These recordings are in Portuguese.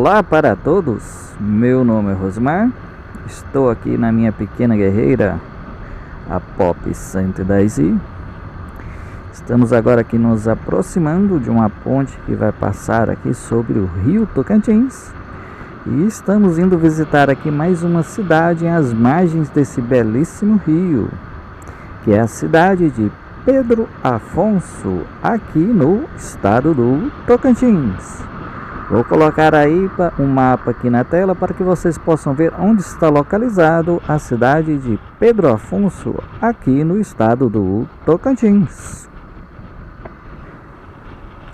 Olá para todos, meu nome é Rosmar, estou aqui na minha pequena guerreira, a Pop 110i. Estamos agora aqui nos aproximando de uma ponte que vai passar aqui sobre o rio Tocantins. E estamos indo visitar aqui mais uma cidade às margens desse belíssimo rio, que é a cidade de Pedro Afonso, aqui no estado do Tocantins. Vou colocar aí um mapa aqui na tela para que vocês possam ver onde está localizado a cidade de Pedro Afonso, aqui no estado do Tocantins.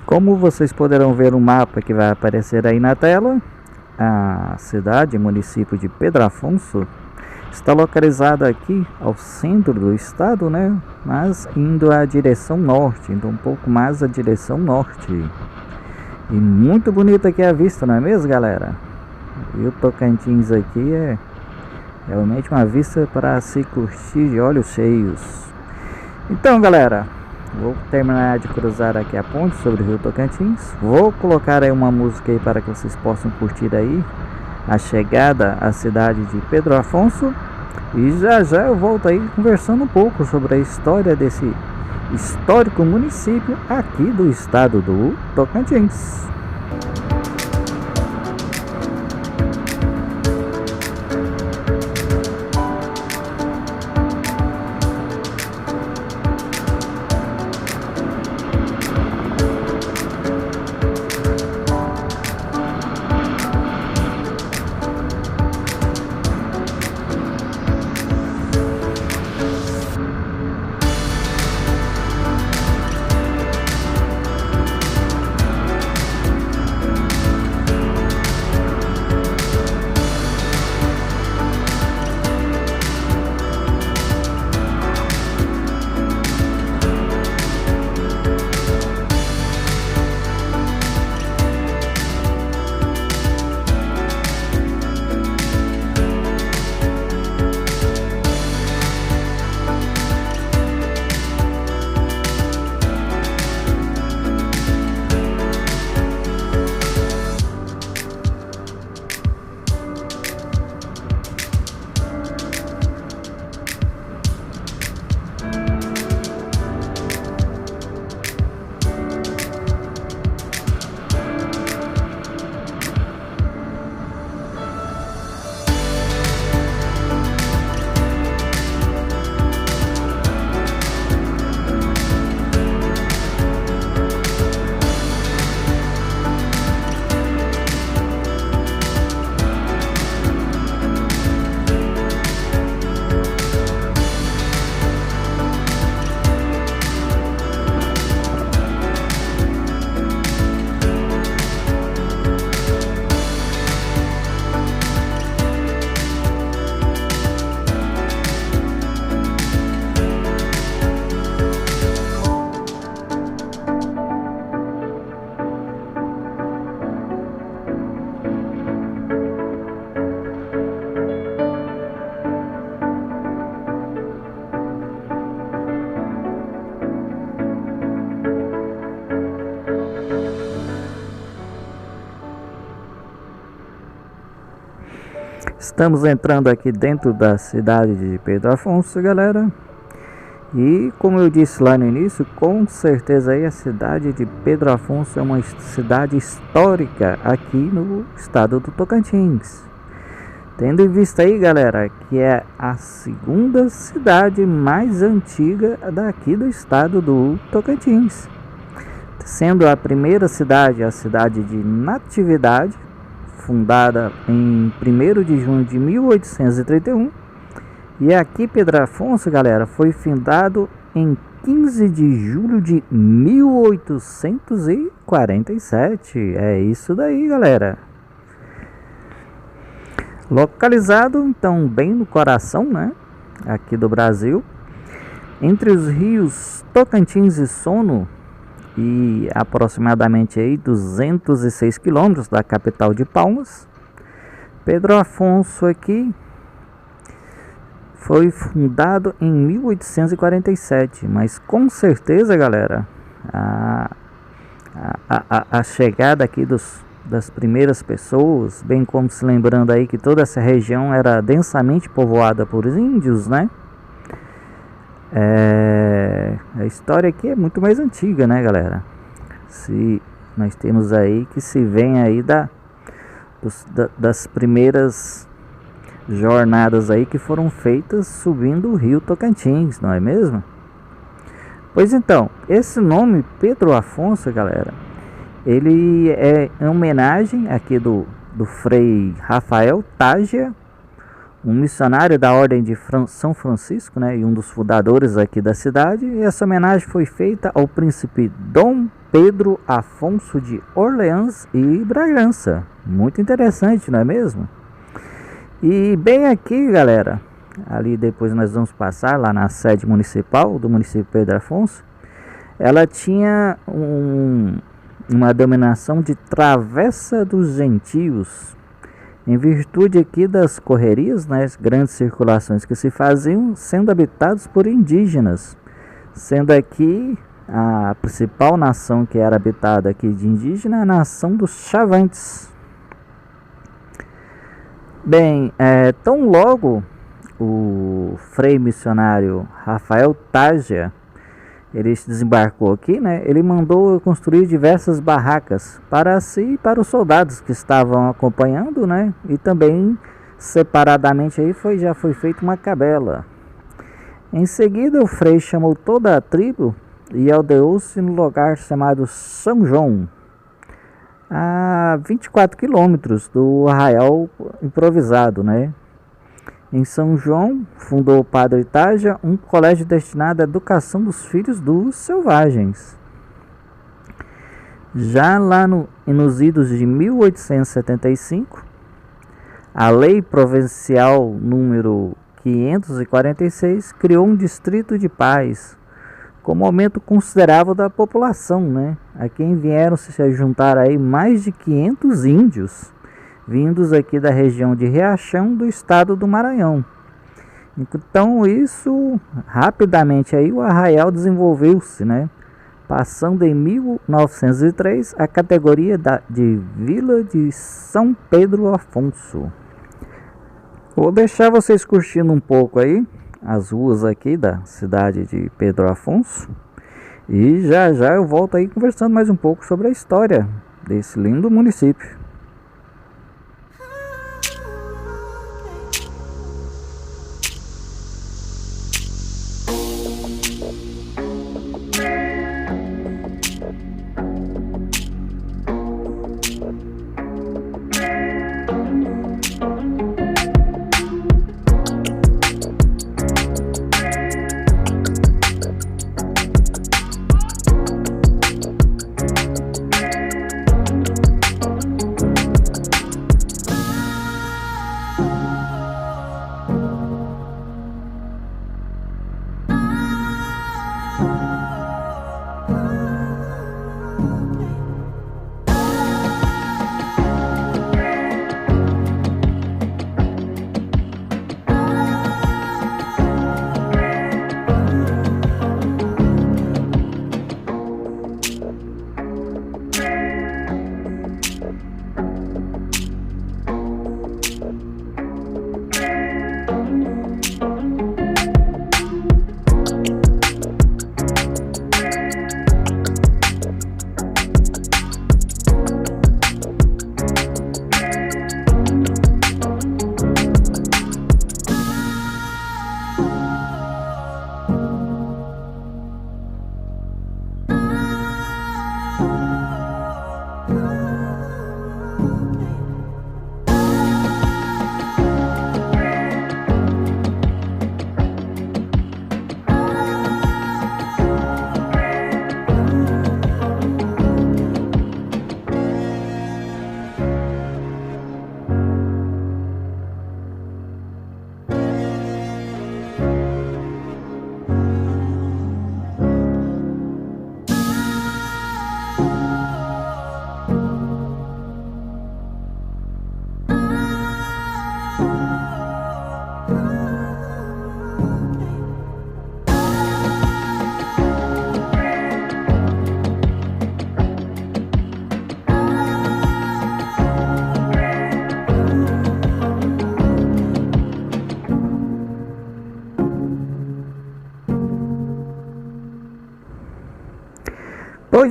Como vocês poderão ver o mapa que vai aparecer aí na tela, a cidade, município de Pedro Afonso, está localizada aqui ao centro do estado, né? Mas indo à direção norte, indo um pouco mais à direção norte. E muito bonita aqui a vista, não é mesmo, galera? E o Tocantins aqui é realmente uma vista para se curtir de olhos cheios. Então, galera, vou terminar de cruzar aqui a ponte sobre o rio Tocantins. Vou colocar aí uma música aí para que vocês possam curtir aí a chegada à cidade de Pedro Afonso. E já já eu volto aí conversando um pouco sobre a história desse histórico município aqui do estado do Tocantins. Estamos entrando aqui dentro da cidade de Pedro Afonso, galera. E como eu disse lá no início, com certeza aí a cidade de Pedro Afonso é uma cidade histórica aqui no estado do Tocantins. Tendo em vista aí, galera, que é a segunda cidade mais antiga daqui do estado do Tocantins. Sendo a primeira cidade a cidade de Natividade, fundada em 1º de junho de 1831, e aqui Pedro Afonso, galera, foi fundado em 15 de julho de 1847. É isso daí, galera. Localizado então bem no coração, né, aqui do Brasil, entre os rios Tocantins e Sono, e aproximadamente aí 206 quilômetros da capital de Palmas. Pedro Afonso aqui foi fundado em 1847, mas com certeza, galera, a chegada aqui dos das primeiras pessoas, bem como se lembrando aí que toda essa região era densamente povoada por índios, né? A história aqui é muito mais antiga, né, galera? Se nós temos aí que se vem aí das primeiras jornadas aí que foram feitas subindo o rio Tocantins, não é mesmo? Pois então, esse nome Pedro Afonso, galera, ele é em homenagem aqui do Frei Rafael Tágia, um missionário da Ordem de São Francisco, né, e um dos fundadores aqui da cidade. E essa homenagem foi feita ao príncipe Dom Pedro Afonso de Orleans e Bragança. Muito interessante, não é mesmo? E bem aqui, galera, ali depois nós vamos passar lá na sede municipal do município Pedro Afonso. Ela tinha uma denominação de Travessa dos Gentios, em virtude aqui das correrias, né, as grandes circulações que se faziam, sendo habitados por indígenas, sendo aqui a principal nação que era habitada aqui de indígena, a nação dos Chavantes. Bem, tão logo o frei missionário Rafael Tágia ele desembarcou aqui, né? Ele mandou construir diversas barracas para si e para os soldados que estavam acompanhando, né? E também separadamente aí já foi feita uma capela. Em seguida o frei chamou toda a tribo e aldeou-se no lugar chamado São João, a 24 quilômetros do arraial improvisado, né? Em São João, fundou o padre Tágia um colégio destinado à educação dos filhos dos selvagens. Já lá nos idos de 1875, a Lei Provincial número 546 criou um distrito de paz, com um aumento considerável da população, né? A quem vieram se juntar aí mais de 500 índios, vindos aqui da região de Riachão, do estado do Maranhão. Então isso, rapidamente aí o arraial desenvolveu-se, né? Passando em 1903 a categoria de Vila de São Pedro Afonso. Vou deixar vocês curtindo um pouco aí as ruas aqui da cidade de Pedro Afonso, e já eu volto aí conversando mais um pouco sobre a história desse lindo município.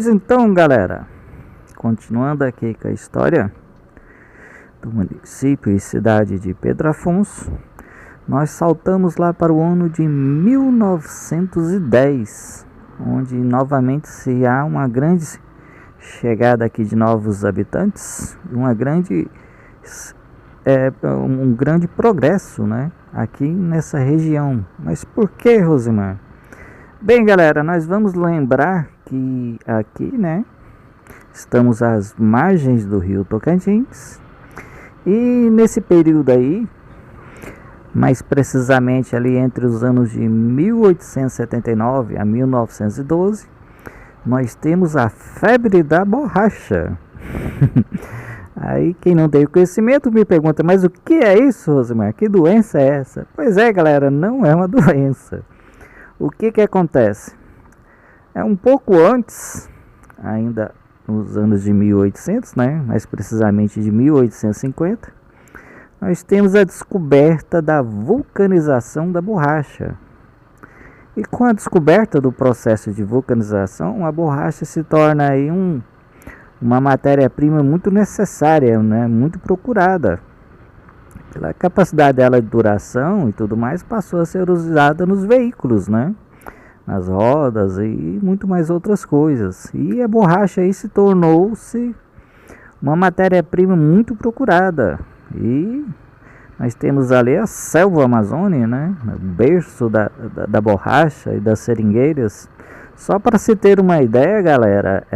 Pois então, galera, continuando aqui com a história do município e cidade de Pedro Afonso, nós saltamos lá para o ano de 1910, onde novamente se há uma grande chegada aqui de novos habitantes, um grande progresso, né, aqui nessa região. Mas por que, Rosimar? Bem, galera, nós vamos lembrar que aqui, né, estamos às margens do rio Tocantins, e nesse período aí, mais precisamente ali entre os anos de 1879 a 1912, nós temos a febre da borracha. Aí quem não tem conhecimento me pergunta, mas o que é isso, Rosimar? Que doença é essa? Pois é, galera, não é uma doença. O que acontece? É um pouco antes, ainda nos anos de 1800, né? Mais precisamente de 1850, nós temos a descoberta da vulcanização da borracha. E com a descoberta do processo de vulcanização, a borracha se torna aí uma matéria-prima muito necessária, né? Muito procurada. Pela capacidade dela de duração e tudo mais, passou a ser usada nos veículos, né? Nas rodas e muito mais outras coisas. E a borracha aí se tornou-se uma matéria-prima muito procurada. E nós temos ali a selva amazônica, né? O berço da borracha e das seringueiras. Só para se ter uma ideia, galera,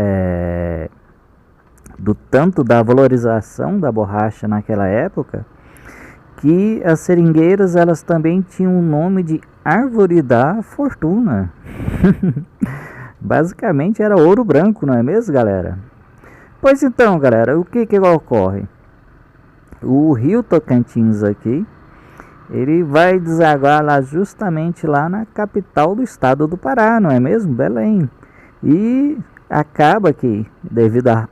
do tanto da valorização da borracha naquela época, que as seringueiras elas também tinham o nome de árvore da fortuna. Basicamente era ouro branco, não é mesmo, galera? Pois então, galera, o que ocorre? O rio Tocantins aqui, ele vai desaguar lá justamente lá na capital do estado do Pará, não é mesmo? Belém. E acaba que, devido à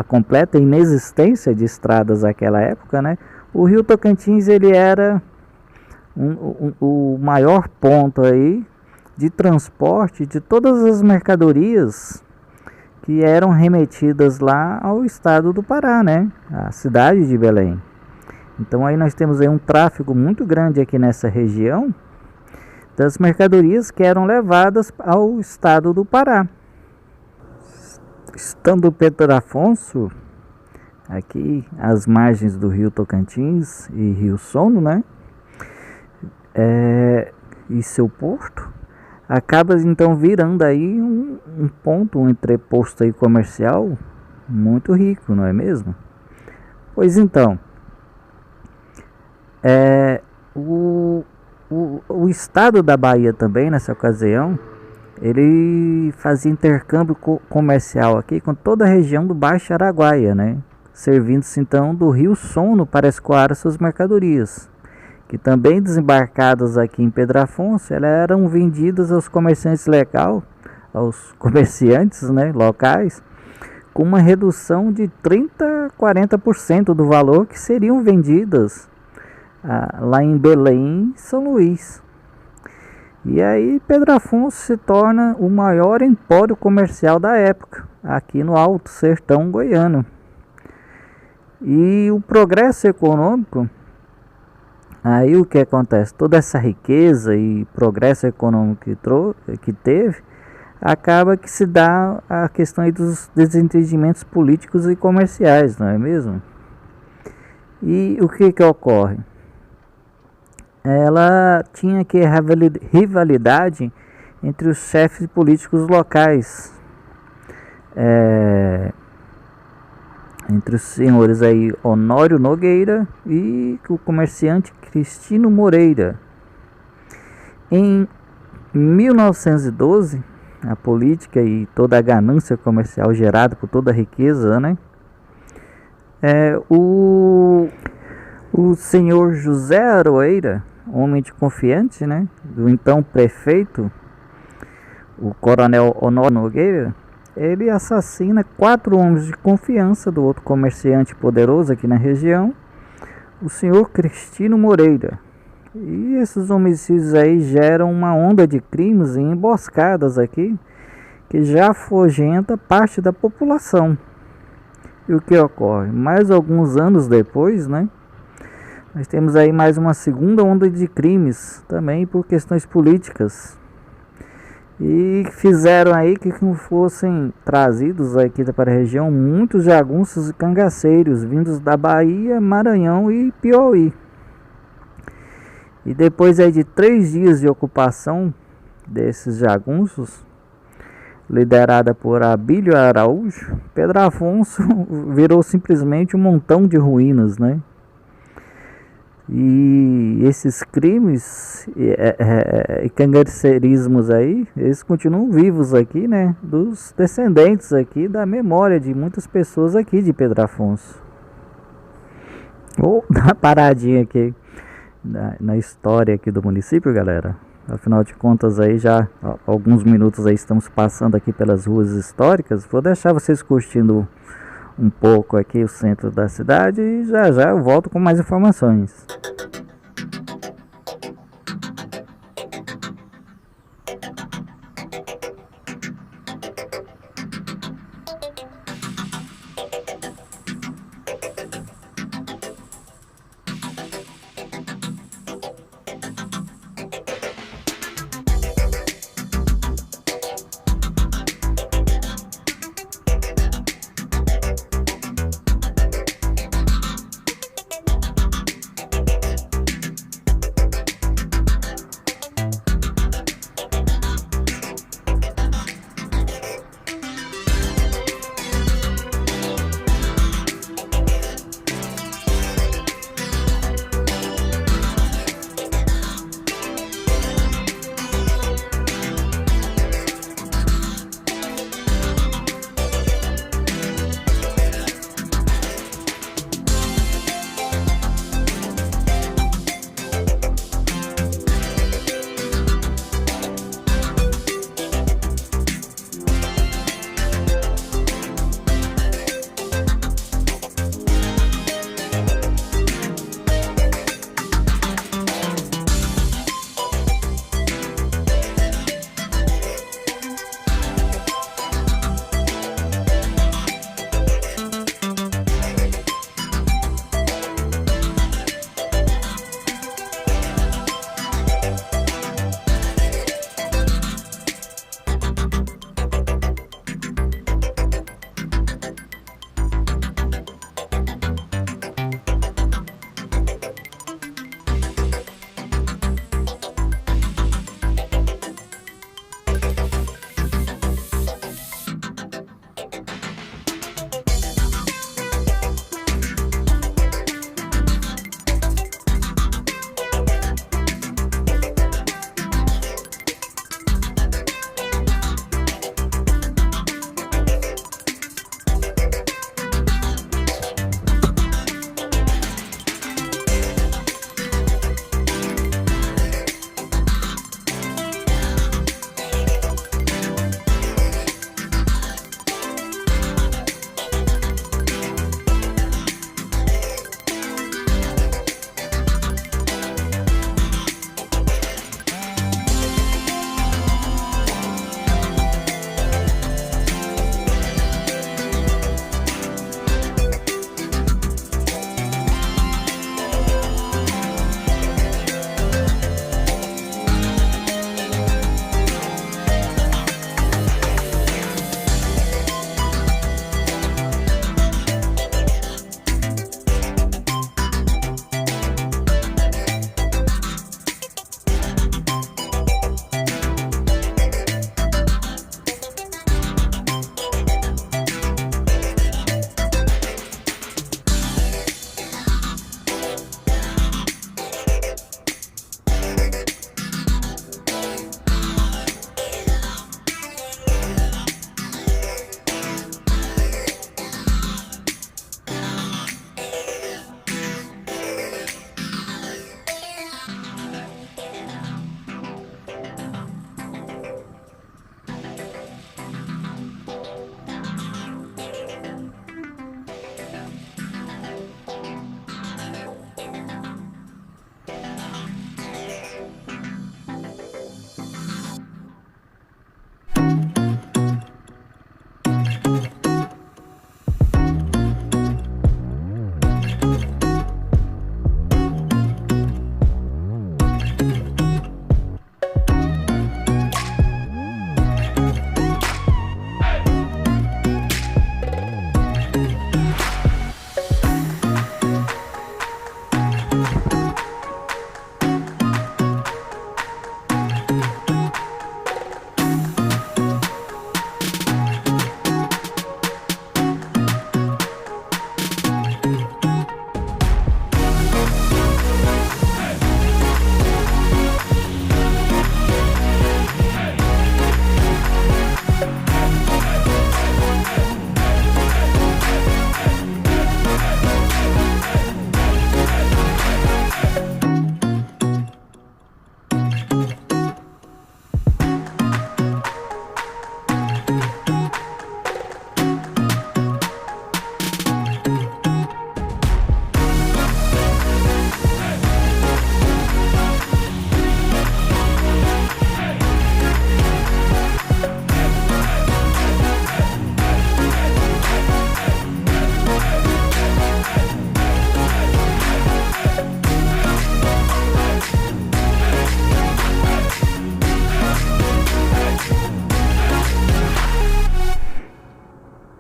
completa inexistência de estradas naquela época, né? O rio Tocantins ele era o maior ponto aí de transporte de todas as mercadorias que eram remetidas lá ao estado do Pará, né? A cidade de Belém. Então aí nós temos aí um tráfego muito grande aqui nessa região das mercadorias que eram levadas ao estado do Pará. Estando Pedro Afonso aqui às margens do rio Tocantins e rio Sono, né? E seu porto acaba então virando aí um ponto, um entreposto aí comercial muito rico, não é mesmo? Pois então, o estado da Bahia também nessa ocasião ele fazia intercâmbio comercial aqui com toda a região do Baixo Araguaia, né? Servindo-se então do rio Sono para escoar suas mercadorias, que também desembarcadas aqui em Pedro Afonso, elas eram vendidas aos comerciantes aos comerciantes, né, locais, com uma redução de 30% a 40% do valor que seriam vendidas lá em Belém e São Luís. E aí Pedro Afonso se torna o maior empório comercial da época, aqui no Alto Sertão Goiano. E o progresso econômico, aí o que acontece? Toda essa riqueza e progresso econômico que teve, acaba que se dá a questão aí dos desentendimentos políticos e comerciais, não é mesmo? E o que ocorre? Ela tinha que rivalidade entre os chefes políticos locais, entre os senhores aí Honório Nogueira e o comerciante Cristino Moreira. Em 1912, a política e toda a ganância comercial gerada por toda a riqueza, né? O senhor José Aroeira, homem de confiança, né, do então prefeito, o coronel Honório Nogueira, ele assassina 4 homens de confiança do outro comerciante poderoso aqui na região, o senhor Cristino Moreira. E esses homicídios aí geram uma onda de crimes e emboscadas aqui, que já afugenta parte da população. E o que ocorre? Mais alguns anos depois, né? Nós temos aí mais uma segunda onda de crimes, também por questões políticas. E fizeram aí que fossem trazidos aqui para a região muitos jagunços e cangaceiros vindos da Bahia, Maranhão e Piauí. E depois aí de 3 dias de ocupação desses jagunços, liderada por Abílio Araújo, Pedro Afonso virou simplesmente um montão de ruínas, né? E esses crimes e cangaceirismos aí, eles continuam vivos aqui, né? Dos descendentes aqui, da memória de muitas pessoas aqui de Pedro Afonso. Vou dar uma paradinha aqui na história aqui do município, galera. Afinal de contas aí já alguns minutos aí estamos passando aqui pelas ruas históricas. Vou deixar vocês curtindo um pouco aqui o centro da cidade e já já eu volto com mais informações.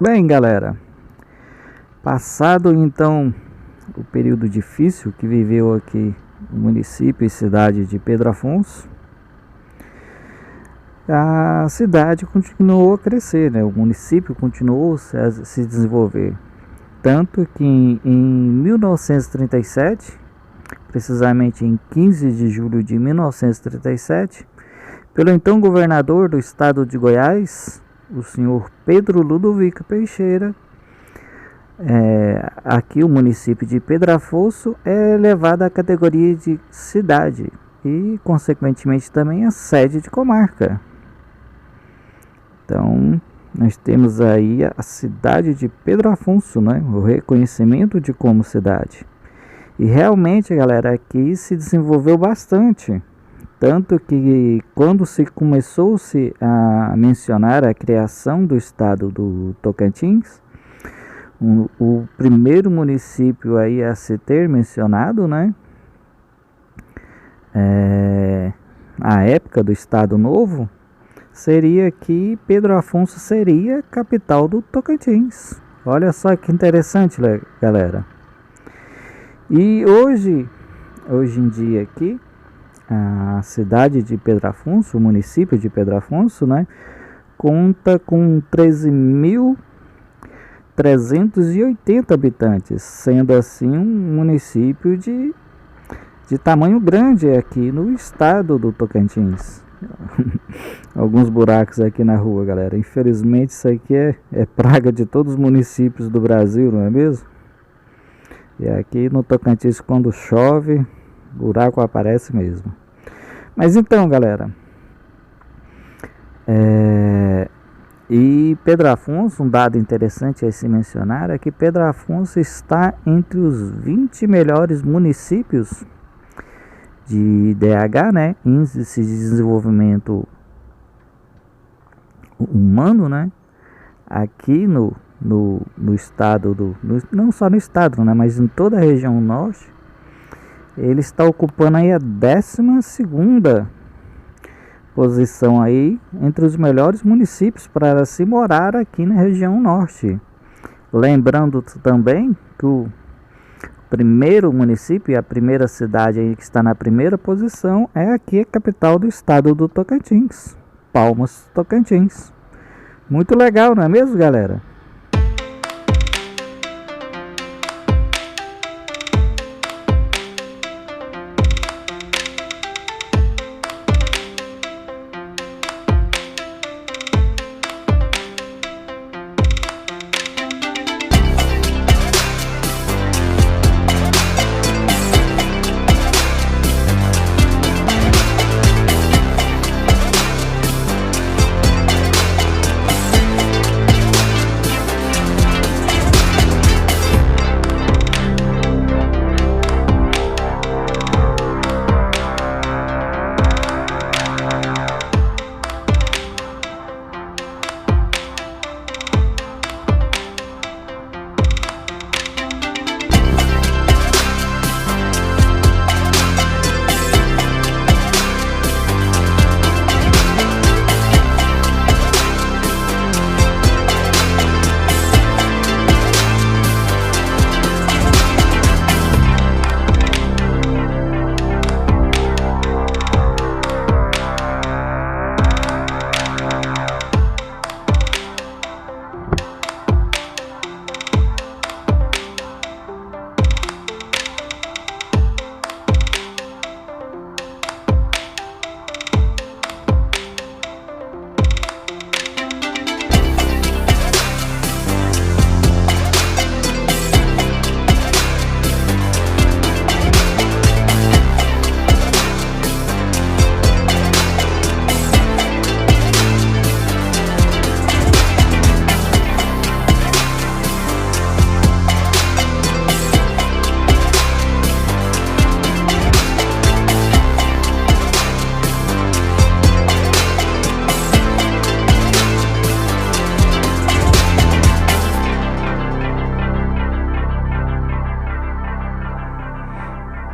Bem, galera, passado então o período difícil que viveu aqui o município e cidade de Pedro Afonso, a cidade continuou a crescer, né? O município continuou a se desenvolver. Tanto que em 1937, precisamente em 15 de julho de 1937, pelo então governador do estado de Goiás, o senhor Pedro Ludovico Peixeira, aqui o município de Pedro Afonso é elevado à categoria de cidade e, consequentemente, também a sede de comarca. Então, nós temos aí a cidade de Pedro Afonso, né? O reconhecimento de como cidade. E realmente, galera, aqui se desenvolveu bastante. Tanto que quando se começou-se a mencionar a criação do estado do Tocantins, o primeiro município aí a se ter mencionado, né? A época do Estado Novo, seria que Pedro Afonso seria capital do Tocantins. Olha só que interessante, galera. E hoje em dia aqui, a cidade de Pedro Afonso, o município de Pedro Afonso, né, conta com 13.380 habitantes, sendo assim um município de tamanho grande aqui no estado do Tocantins. Alguns buracos aqui na rua, galera. Infelizmente isso aqui é praga de todos os municípios do Brasil, não é mesmo? E aqui no Tocantins, quando chove, buraco aparece mesmo. Mas então, galera, e Pedro Afonso, um dado interessante a se mencionar é que Pedro Afonso está entre os 20 melhores municípios de IDH, né, Índice de Desenvolvimento Humano, né, aqui no estado não só no estado, né, mas em toda a região norte. Ele está ocupando aí a 12ª posição aí entre os melhores municípios para se morar aqui na região norte. Lembrando também que o primeiro município e a primeira cidade aí que está na primeira posição é aqui a capital do estado do Tocantins, Palmas, Tocantins. Muito legal, não é mesmo, galera?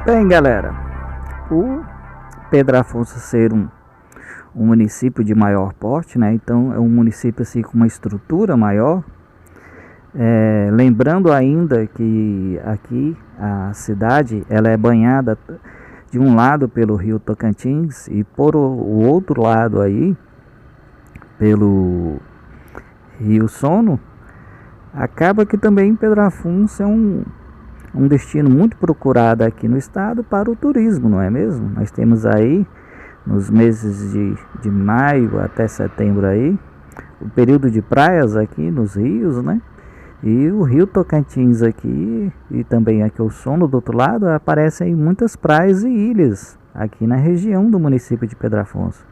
Bem, galera, o Pedro Afonso ser um município de maior porte, né? Então é um município assim com uma estrutura maior. Lembrando ainda que aqui a cidade ela é banhada de um lado pelo rio Tocantins e por o outro lado aí pelo rio Sono. Acaba que também Pedro Afonso é um destino muito procurado aqui no estado para o turismo, não é mesmo? Nós temos aí nos meses de maio até setembro aí o período de praias aqui nos rios, né? E o rio Tocantins aqui e também aqui o Sono do outro lado aparecem muitas praias e ilhas aqui na região do município de Pedro Afonso,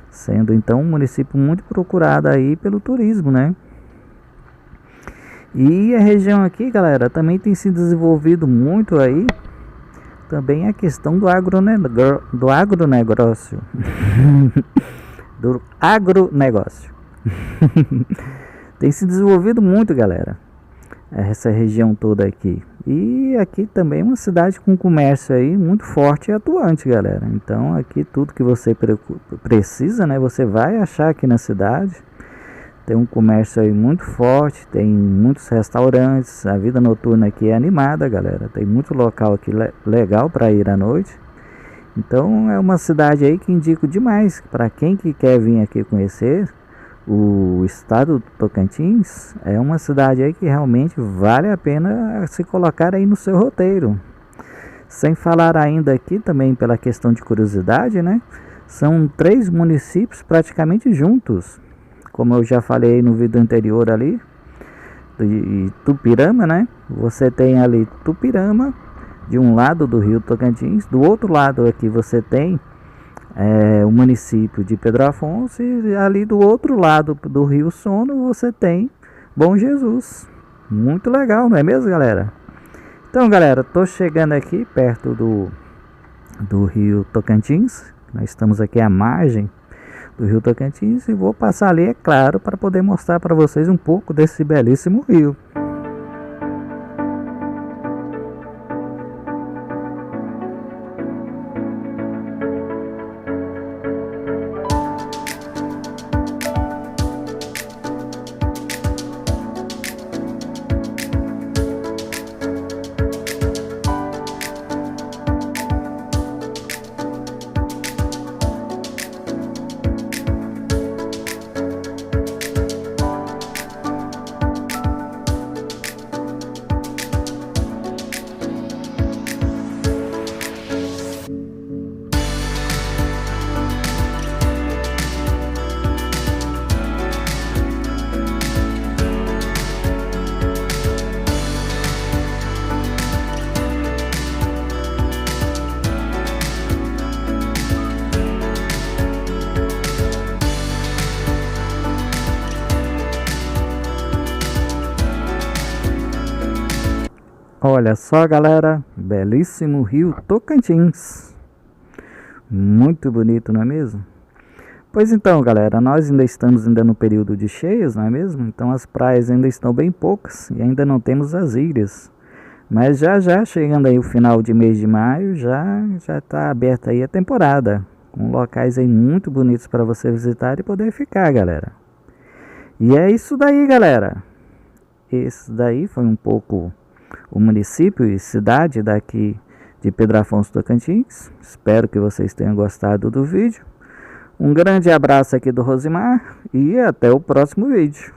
sendo então um município muito procurado aí pelo turismo, né? E a região aqui, galera, também tem se desenvolvido muito aí também a questão do agronegócio do agronegócio tem se desenvolvido muito, galera, essa região toda aqui. E aqui também é uma cidade com comércio aí muito forte e atuante, galera. Então aqui tudo que você precisa, né, você vai achar aqui na cidade. Tem um comércio aí muito forte, tem muitos restaurantes, a vida noturna aqui é animada, galera. Tem muito local aqui legal para ir à noite. Então é uma cidade aí que indico demais para quem que quer vir aqui conhecer o estado do Tocantins. É uma cidade aí que realmente vale a pena se colocar aí no seu roteiro. Sem falar ainda aqui também pela questão de curiosidade, né? São 3 municípios praticamente juntos. Como eu já falei no vídeo anterior ali, de Tupirama, né? Você tem ali Tupirama, de um lado do rio Tocantins, do outro lado aqui você tem o município de Pedro Afonso, e ali do outro lado do rio Sono você tem Bom Jesus. Muito legal, não é mesmo, galera? Então, galera, tô chegando aqui perto do rio Tocantins. Nós estamos aqui à margem do rio Tocantins e vou passar ali, é claro, para poder mostrar para vocês um pouco desse belíssimo rio. Olha só, galera, belíssimo rio Tocantins. Muito bonito, não é mesmo? Pois então, galera, nós ainda estamos no período de cheias, não é mesmo? Então as praias ainda estão bem poucas e ainda não temos as ilhas. Mas já chegando aí o final de mês de maio, já está aberta aí a temporada, com locais aí muito bonitos para você visitar e poder ficar, galera. E é isso daí, galera. Esse daí foi um pouco o município e cidade daqui de Pedro Afonso Tocantins. Espero que vocês tenham gostado do vídeo. Um grande abraço aqui do Rosimar e até o próximo vídeo.